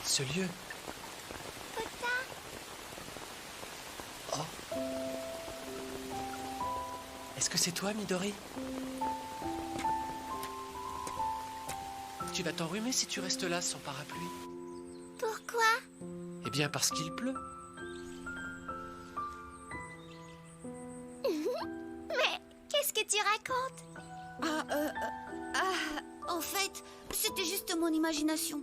Ce lieu. Pota. Oh. Est-ce que c'est toi, Midori? Tu vas t'enrhumer si tu restes là sans parapluie. Pourquoi? Eh bien, parce qu'il pleut. Mais qu'est-ce que tu racontes? En fait, c'était juste mon imagination.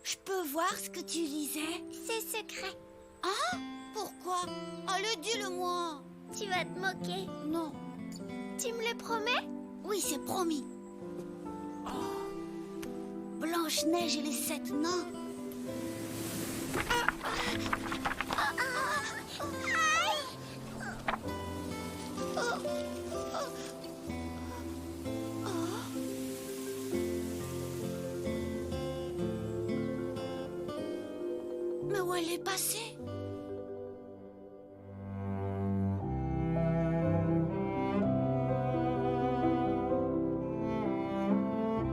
Je peux voir ce que tu lisais? C'est secret. Ah? Pourquoi? Allez, dis-le-moi. Tu vas te moquer. Non. Tu me le promets? Oui, c'est promis. Blanche-Neige et les 7 nains. Mais où elle est passée?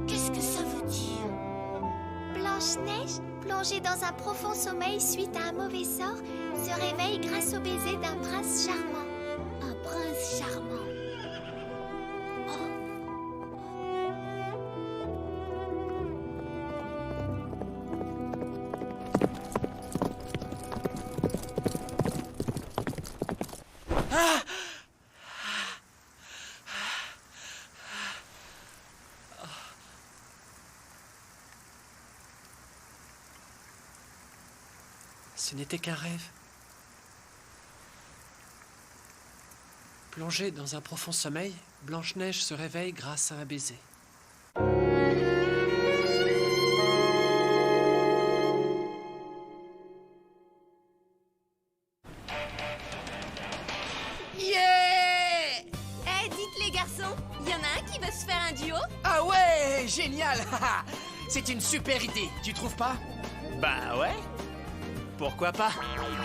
Qu'est-ce que ça veut dire? Blanche-Neige, plongée dans un profond sommeil suite à un mauvais sort, se réveille grâce au baiser d'un prince charmant. Un prince charmant. Ce n'était qu'un rêve. Plongée dans un profond sommeil, Blanche-Neige se réveille grâce à un baiser. Yeah! Eh, dites les garçons, y en a un qui veut se faire un duo? Ah ouais, génial! C'est une super idée, tu trouves pas? Bah ouais. Pourquoi pas?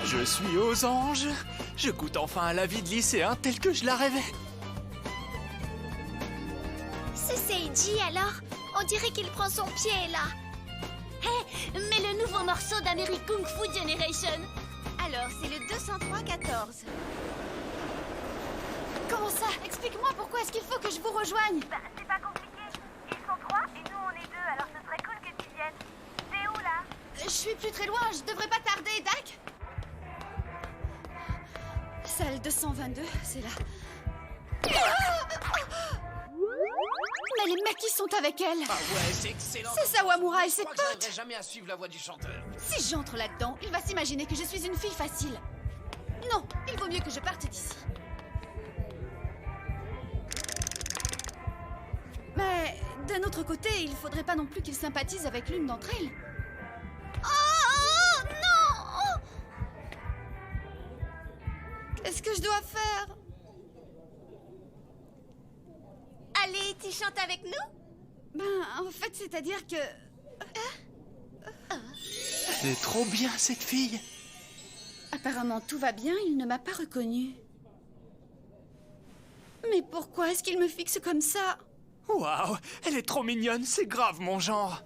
Je suis aux anges. Je goûte enfin à la vie de lycéen telle que je la rêvais. C'est Seiji alors? On dirait qu'il prend son pied là. Mais le nouveau morceau d'Amérique Kung Fu Generation. Alors, c'est le 203-14. Comment ça? Explique-moi pourquoi est-ce qu'il faut que je vous rejoigne? Bah, c'est pas compliqué. Ils sont 3 et nous on est 2, alors ce serait cool que tu viennes. T'es où là? Je suis plus très loin, je devrais pas tarder, Dak? Salle 222, c'est là. Mais les mecs qui sont avec elle! Ah ouais, c'est excellent! C'est Sawamura et ses Je crois que potes! j'arriverai jamais à suivre la voix du chanteur. Si j'entre là-dedans, il va s'imaginer que je suis une fille facile. Non, il vaut mieux que je parte d'ici. Mais d'un autre côté, il faudrait pas non plus qu'il sympathise avec l'une d'entre elles. Oh non! Qu'est-ce que je dois faire? Allez, tu chantes avec nous? Ben, en fait, c'est-à-dire que... C'est trop bien cette fille. Apparemment, tout va bien, il ne m'a pas reconnue. Mais pourquoi est-ce qu'il me fixe comme ça? Waouh, elle est trop mignonne, c'est grave mon genre.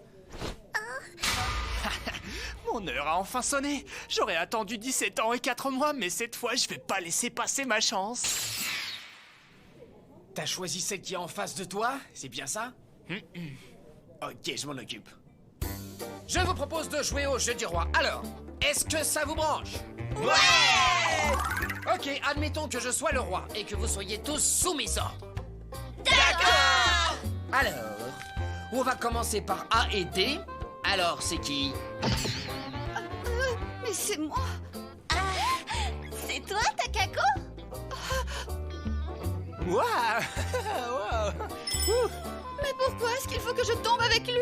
Mon heure a enfin sonné. J'aurais attendu 17 ans et 4 mois, mais cette fois, je vais pas laisser passer ma chance. T'as choisi celle qui est en face de toi, c'est bien ça? Ok, je m'en occupe. Je vous propose de jouer au jeu du roi. Alors, est-ce que ça vous branche? Ouais! Ok, admettons que je sois le roi et que vous soyez tous sous mes ordres. D'accord! Alors, on va commencer par A et D. Alors, c'est qui? Mais c'est moi! C'est toi, Takako? Waouh. Waouh. Ouh. Mais pourquoi est-ce qu'il faut que je tombe avec lui?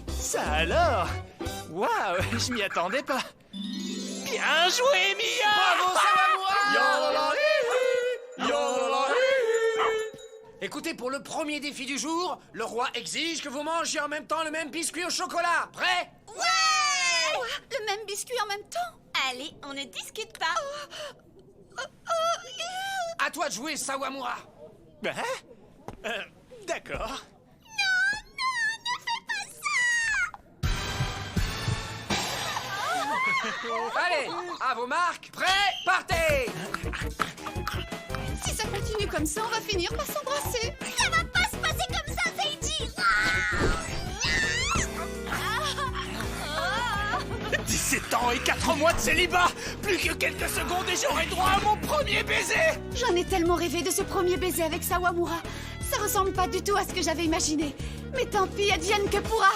Ça alors? Waouh, je m'y attendais pas. Bien joué, Mia! Bravo, Sawamura! Yo-la-la-hi-hi! Yo-la-la-hi-hi! Écoutez, pour le premier défi du jour, le roi exige que vous mangiez en même temps le même biscuit au chocolat. Prêt? Quoi? Le même biscuit en même temps? Allez, on ne discute pas. À toi de jouer, Sawamura. Ben, d'accord. Allez, à vos marques, prêts, partez. Si ça continue comme ça, on va finir par s'embrasser. Ça va pas se passer comme ça, Seiji. 17 ans et 4 mois de célibat. Plus que quelques secondes et j'aurai droit à mon premier baiser. J'en ai tellement rêvé de ce premier baiser avec Sawamura. Ça ressemble pas du tout à ce que j'avais imaginé. Mais tant pis, advienne que pourra.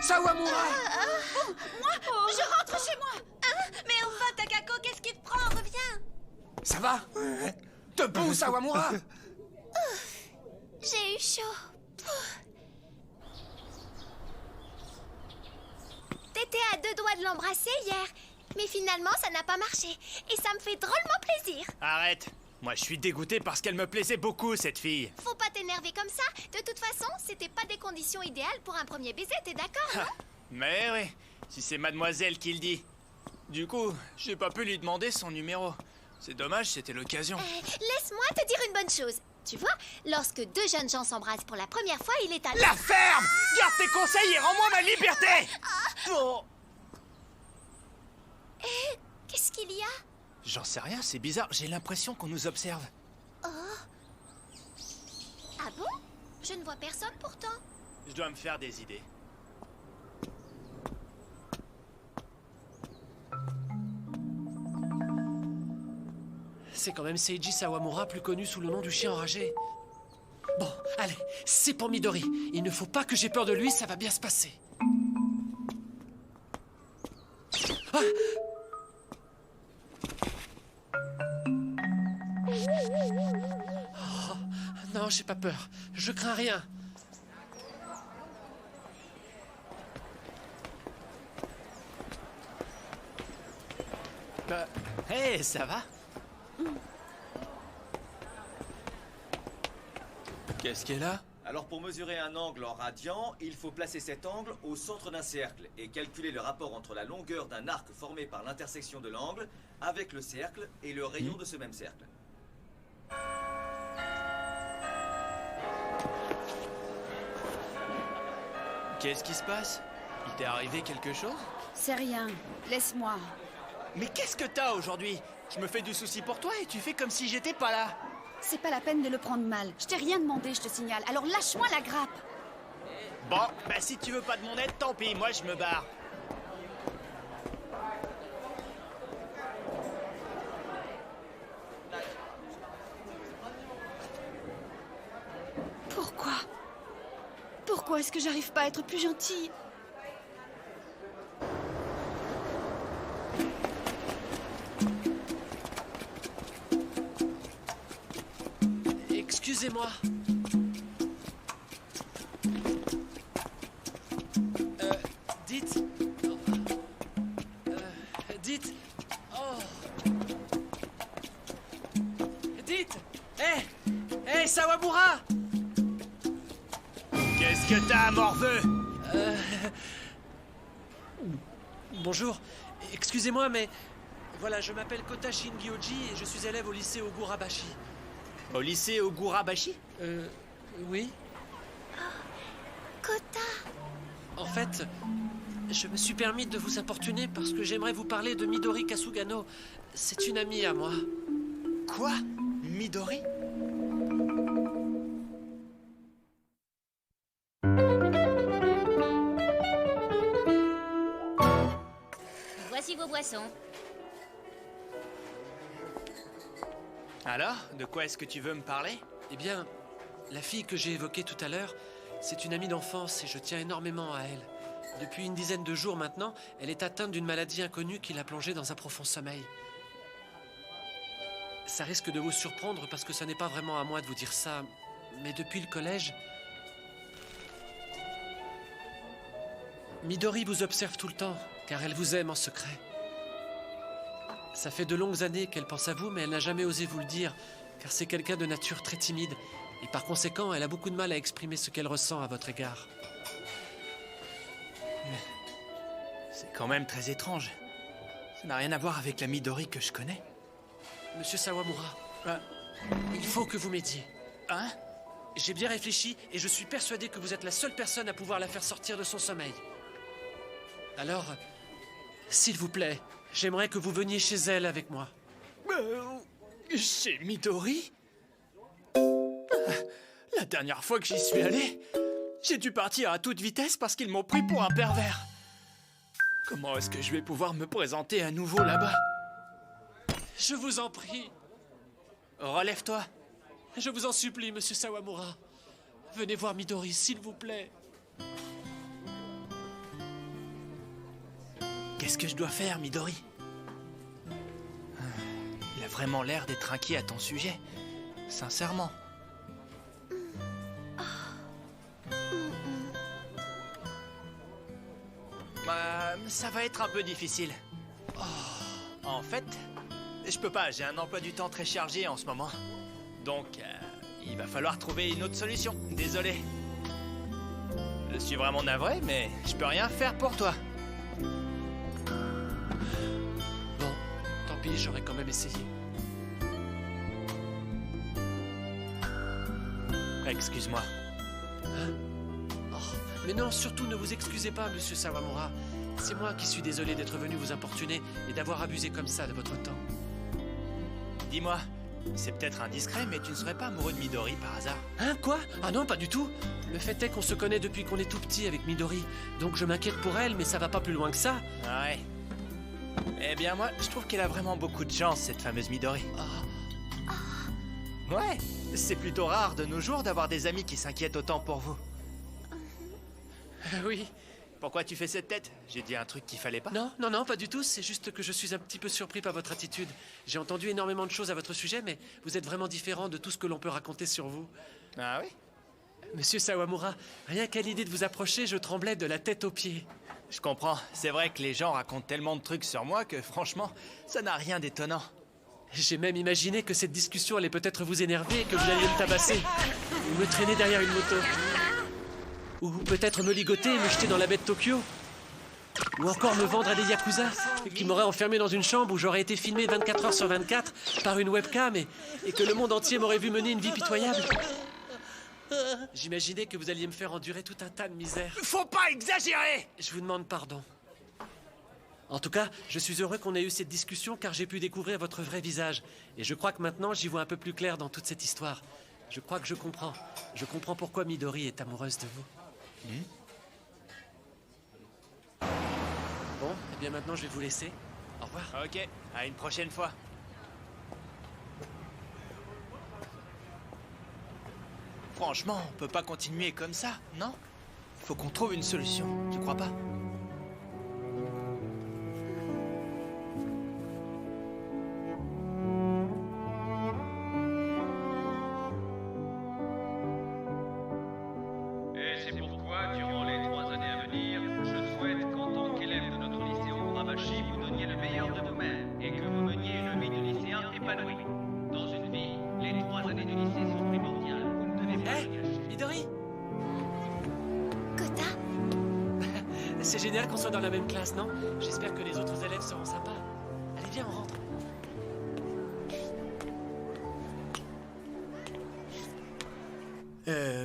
Sawamura. Je rentre chez moi. Mais enfin, Takako, qu'est-ce qui te prend? Reviens. Ça va? Debout, Sawamura. J'ai eu chaud. T'étais à 2 doigts de l'embrasser hier, mais finalement ça n'a pas marché. Et ça me fait drôlement plaisir. Arrête. Moi, je suis dégoûté parce qu'elle me plaisait beaucoup, cette fille. Faut pas t'énerver comme ça. De toute façon, c'était pas des conditions idéales pour un premier baiser, t'es d'accord, non? Mais oui, si c'est mademoiselle qui le dit. Du coup, j'ai pas pu lui demander son numéro. C'est dommage, c'était l'occasion. Laisse-moi te dire une bonne chose. Tu vois, lorsque 2 jeunes gens s'embrassent pour la première fois, il est à... La ferme! Garde tes conseils et rends-moi ma liberté! Oh. Qu'est-ce qu'il y a? J'en sais rien, c'est bizarre, j'ai l'impression qu'on nous observe. Ah bon? Je ne vois personne pourtant. Je dois me faire des idées. C'est quand même Seiji Sawamura, plus connu sous le nom du chien enragé. Bon, allez, c'est pour Midori. Il ne faut pas que j'aie peur de lui, ça va bien se passer. Ah! Oh, non, j'ai pas peur. Je crains rien. Hé, ça va? Qu'est-ce qu'elle a? Alors pour mesurer un angle en radian, il faut placer cet angle au centre d'un cercle et calculer le rapport entre la longueur d'un arc formé par l'intersection de l'angle avec le cercle et le rayon de ce même cercle. Qu'est-ce qui se passe? Il t'est arrivé quelque chose? C'est rien. Laisse-moi. Mais qu'est-ce que t'as aujourd'hui? Je me fais du souci pour toi et tu fais comme si j'étais pas là. C'est pas la peine de le prendre mal. Je t'ai rien demandé, je te signale. Alors lâche-moi la grappe. Bon, bah si tu veux pas de mon aide, tant pis, moi je me barre. Pourquoi? Pourquoi est-ce que j'arrive pas à être plus gentille? Excusez-moi. Dites. Dites. Oh. Dites. Hé, Sawamura. Qu'est-ce que t'as, morveux? Bonjour. Excusez-moi, mais voilà, je m'appelle Kota Shingyoji et je suis élève au lycée Ogurabashi. Au lycée Ogurabashi? Oui. Kota. En fait, je me suis permis de vous importuner parce que j'aimerais vous parler de Midori Kasugano. C'est une amie à moi. Quoi? Midori? Voici vos boissons. Alors, de quoi est-ce que tu veux me parler? Eh bien, la fille que j'ai évoquée tout à l'heure, c'est une amie d'enfance et je tiens énormément à elle. Depuis une dizaine de jours maintenant, elle est atteinte d'une maladie inconnue qui l'a plongée dans un profond sommeil. Ça risque de vous surprendre parce que ça n'est pas vraiment à moi de vous dire ça, mais depuis le collège... Midori vous observe tout le temps, car elle vous aime en secret. Ça fait de longues années qu'elle pense à vous, mais elle n'a jamais osé vous le dire, car c'est quelqu'un de nature très timide, et par conséquent, elle a beaucoup de mal à exprimer ce qu'elle ressent à votre égard. C'est quand même très étrange. Ça n'a rien à voir avec la Midori que je connais. Monsieur Sawamura, il faut que vous m'aidiez. Hein? J'ai bien réfléchi et je suis persuadé que vous êtes la seule personne à pouvoir la faire sortir de son sommeil. Alors, s'il vous plaît, j'aimerais que vous veniez chez elle avec moi. Chez Midori? La dernière fois que j'y suis allé, j'ai dû partir à toute vitesse parce qu'ils m'ont pris pour un pervers. Comment est-ce que je vais pouvoir me présenter à nouveau là-bas? Je vous en prie. Relève-toi. Je vous en supplie, monsieur Sawamura. Venez voir Midori, s'il vous plaît. Qu'est-ce que je dois faire, Midori? Il a vraiment l'air d'être inquiet à ton sujet. Sincèrement. Ça va être un peu difficile. En fait, je peux pas, j'ai un emploi du temps très chargé en ce moment. Donc, il va falloir trouver une autre solution. Désolé. Je suis vraiment navré, mais je peux rien faire pour toi. Bon, tant pis, j'aurais quand même essayé. Excuse-moi. Oh, mais non, surtout ne vous excusez pas, monsieur Sawamura. C'est moi qui suis désolé d'être venu vous importuner et d'avoir abusé comme ça de votre temps. Dis-moi, c'est peut-être indiscret, mais tu ne serais pas amoureux de Midori par hasard? Hein, quoi? Ah non, pas du tout. Le fait est qu'on se connaît depuis qu'on est tout petit avec Midori. Donc je m'inquiète pour elle, mais ça va pas plus loin que ça. Ah ouais. Eh bien moi, je trouve qu'elle a vraiment beaucoup de chance, cette fameuse Midori. Ouais, c'est plutôt rare de nos jours d'avoir des amis qui s'inquiètent autant pour vous. Oui. Pourquoi tu fais cette tête? J'ai dit un truc qu'il fallait pas? Non, pas du tout. C'est juste que je suis un petit peu surpris par votre attitude. J'ai entendu énormément de choses à votre sujet, mais vous êtes vraiment différent de tout ce que l'on peut raconter sur vous. Ah oui? Monsieur Sawamura, rien qu'à l'idée de vous approcher, je tremblais de la tête aux pieds. Je comprends. C'est vrai que les gens racontent tellement de trucs sur moi que, franchement, ça n'a rien d'étonnant. J'ai même imaginé que cette discussion allait peut-être vous énerver et que vous alliez me tabasser. Ou me traîner derrière une moto. Ou peut-être me ligoter et me jeter dans la baie de Tokyo. Ou encore me vendre à des yakuza qui m'auraient enfermé dans une chambre où j'aurais été filmé 24 heures sur 24 par une webcam et que le monde entier m'aurait vu mener une vie pitoyable. J'imaginais que vous alliez me faire endurer tout un tas de misère. Faut pas exagérer! Je vous demande pardon. En tout cas, je suis heureux qu'on ait eu cette discussion car j'ai pu découvrir votre vrai visage. Et je crois que maintenant, j'y vois un peu plus clair dans toute cette histoire. Je crois que je comprends. Je comprends pourquoi Midori est amoureuse de vous. Bon, et bien maintenant, je vais vous laisser. Au revoir. Ok, à une prochaine fois. Franchement, on peut pas continuer comme ça, non? Faut qu'on trouve une solution, tu crois pas? Et c'est pourquoi, durant les 3 années à venir, je souhaite qu'en tant qu'élève de notre lycée Urabashi, vous donniez le meilleur de vous-même et que vous meniez une vie de lycéen épanoui. Dans une vie, les 3 années du lycée sont primordiales. Vous ne devez pas le gâcher. Midori, Kota, c'est génial qu'on soit dans la même classe, non? J'espère que les autres élèves seront sympas. Allez, viens, on rentre.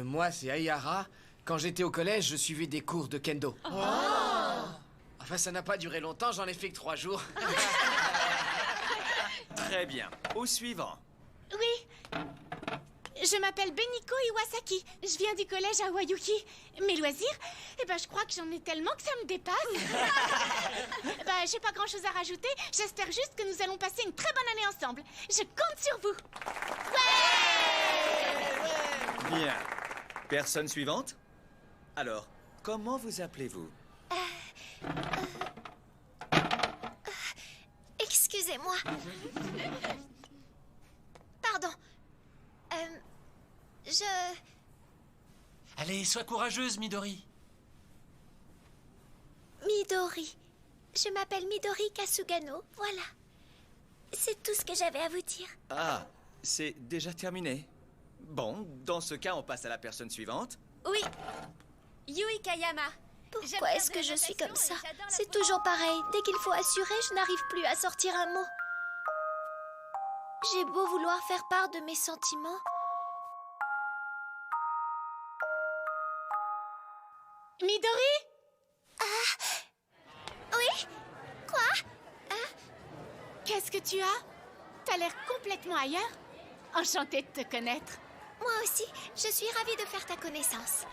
Moi, c'est Ayara. Quand j'étais au collège, je suivais des cours de kendo. Enfin, ça n'a pas duré longtemps, j'en ai fait que 3 jours. Très bien. Au suivant. Oui. Je m'appelle Beniko Iwasaki. Je viens du collège à Wayuki. Mes loisirs, je crois que j'en ai tellement que ça me dépasse. J'ai pas grand-chose à rajouter. J'espère juste que nous allons passer une très bonne année ensemble. Je compte sur vous. Bien. Personne suivante? Alors, comment vous appelez-vous? excusez-moi. Pardon. Allez, sois courageuse, Midori. Midori. Je m'appelle Midori Kasugano, voilà. C'est tout ce que j'avais à vous dire. Ah, c'est déjà terminé. Bon, dans ce cas, on passe à la personne suivante. Oui. Yui Kayama. Pourquoi est-ce que je suis comme ça? C'est toujours pareil. Dès qu'il faut assurer, je n'arrive plus à sortir un mot. J'ai beau vouloir faire part de mes sentiments. Midori? Oui? Quoi? Qu'est-ce que tu as? T'as l'air complètement ailleurs. Enchantée de te connaître. Moi aussi, je suis ravie de faire ta connaissance.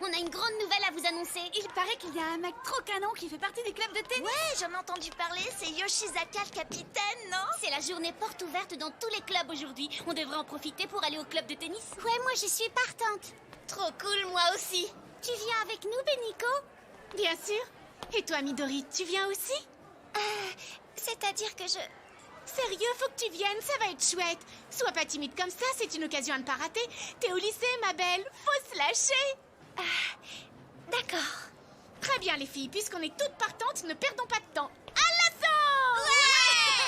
On a une grande nouvelle à vous annoncer. Il paraît qu'il y a un mec trop canon qui fait partie du club de tennis. Ouais, j'en ai entendu parler, c'est Yoshizaka le capitaine, non? C'est la journée porte ouverte dans tous les clubs aujourd'hui. On devrait en profiter pour aller au club de tennis. Ouais, moi je suis partante. Trop cool, moi aussi. Tu viens avec nous, Beniko? Bien sûr. Et toi, Midori, tu viens aussi? C'est-à-dire que je... Sérieux, faut que tu viennes, ça va être chouette. Sois pas timide comme ça, c'est une occasion à ne pas rater. T'es au lycée, ma belle, faut se lâcher. D'accord. Très bien, les filles, puisqu'on est toutes partantes, ne perdons pas de temps. À l'assaut!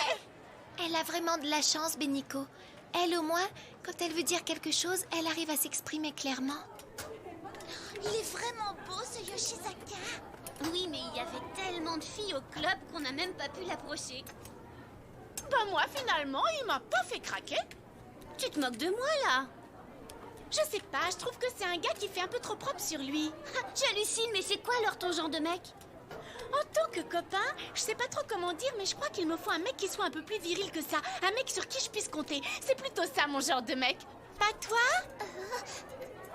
Ouais! Elle a vraiment de la chance, Beniko. Elle, au moins, quand elle veut dire quelque chose, elle arrive à s'exprimer clairement. Il est vraiment beau, ce Yoshizaka. Oui, mais il y avait tellement de filles au club qu'on n'a même pas pu l'approcher. Bah moi, finalement, il m'a pas fait craquer. Tu te moques de moi, là? Je sais pas, je trouve que c'est un gars qui fait un peu trop propre sur lui. J'hallucine, mais c'est quoi alors ton genre de mec? En tant que copain, je sais pas trop comment dire, mais je crois qu'il me faut un mec qui soit un peu plus viril que ça. Un mec sur qui je puisse compter. C'est plutôt ça, mon genre de mec. Pas toi?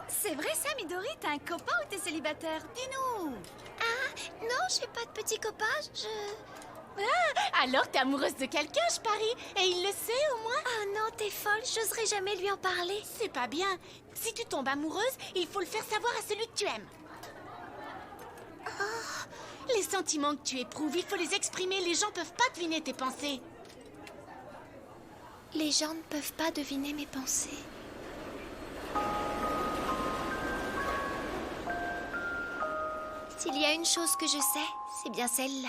C'est vrai ça, Midori? T'as un copain ou t'es célibataire? Dis-nous. Non, j'ai pas de petit copain, Alors t'es amoureuse de quelqu'un, je parie. Et il le sait, au moins? Ah non, t'es folle, j'oserais jamais lui en parler. C'est pas bien. Si tu tombes amoureuse, il faut le faire savoir à celui que tu aimes. Les sentiments que tu éprouves, il faut les exprimer. Les gens peuvent pas deviner tes pensées. Les gens ne peuvent pas deviner mes pensées. S'il y a une chose que je sais, c'est bien celle-là.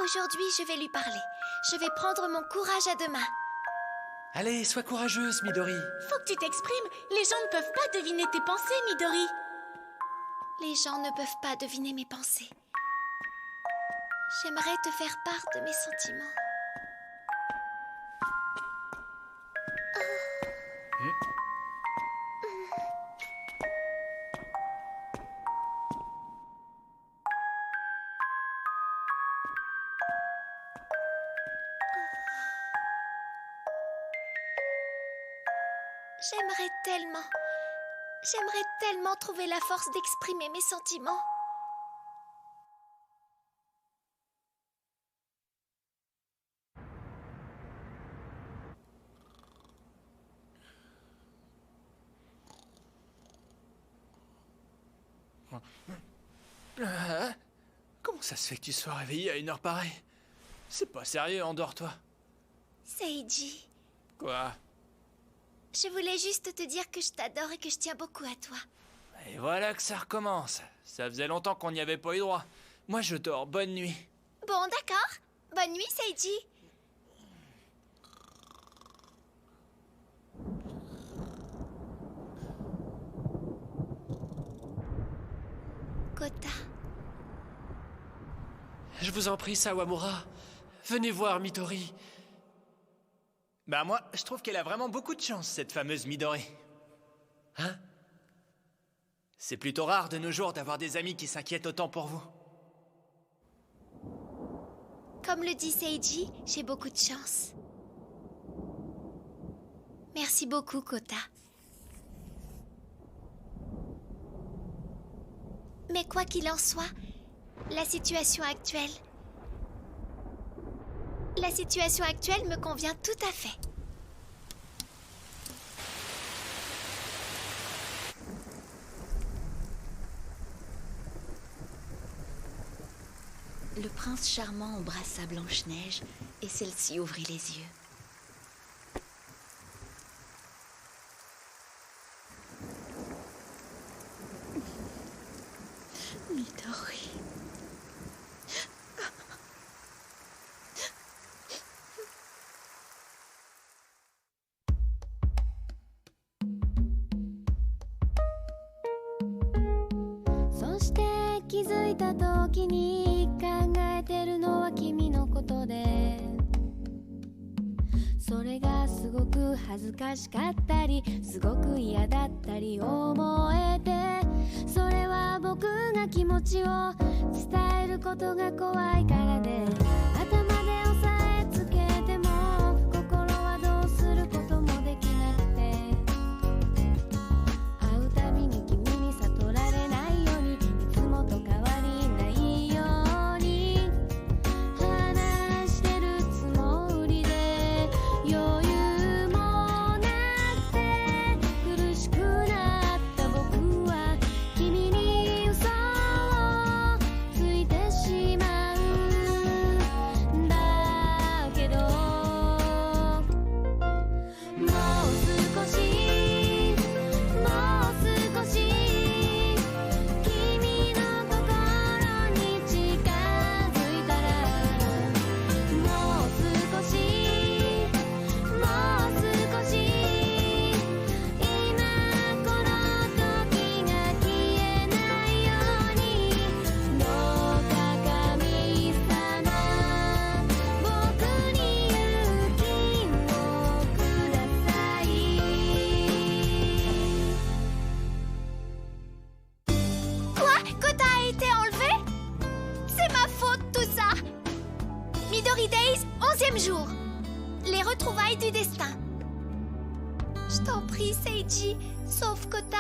Aujourd'hui, je vais lui parler. Je vais prendre mon courage à deux mains. Allez, sois courageuse, Midori. Faut que tu t'exprimes. Les gens ne peuvent pas deviner tes pensées, Midori. Les gens ne peuvent pas deviner mes pensées. J'aimerais te faire part de mes sentiments. J'aimerais tellement trouver la force d'exprimer mes sentiments. Comment ça se fait que tu sois réveillé à une heure pareille? C'est pas sérieux, endors-toi. Seiji, Quoi? je voulais juste te dire que je t'adore et que je tiens beaucoup à toi. Et voilà que ça recommence. Ça faisait longtemps qu'on n'y avait pas eu droit. Moi, je dors. Bonne nuit. Bon, d'accord. Bonne nuit, Seiji. Kota. Je vous en prie, Sawamura. Venez voir Midori. Bah moi, je trouve qu'elle a vraiment beaucoup de chance, cette fameuse Midori. Hein? C'est plutôt rare de nos jours d'avoir des amis qui s'inquiètent autant pour vous. Comme le dit Seiji, j'ai beaucoup de chance. Merci beaucoup, Kota. Mais quoi qu'il en soit, la situation actuelle me convient tout à fait. Le prince charmant embrassa Blanche-Neige et celle-ci ouvrit les yeux. 気づいた時に考えてるのは君のことで、それがすごく恥ずかしかったりすごく嫌だったり思えて、それは僕が気持ちを伝えることが怖いからで、頭で押さえつけても心はどうすることもできなくて、会うたびに君に悟られないようにいつもと変わりないように話してるつもりで、余裕もなくて苦しくなった僕は君に嘘をついてしまうんだけど、もう少し君の心に近づいたら、もう少し今この時が消えないように、どうか神様僕に勇気をください。Quoi? Kota a été enlevé? C'est ma faute tout ça. Midori Days, 11e jour. Les retrouvailles du destin. Je t'en prie, Seiji, sauve Kota.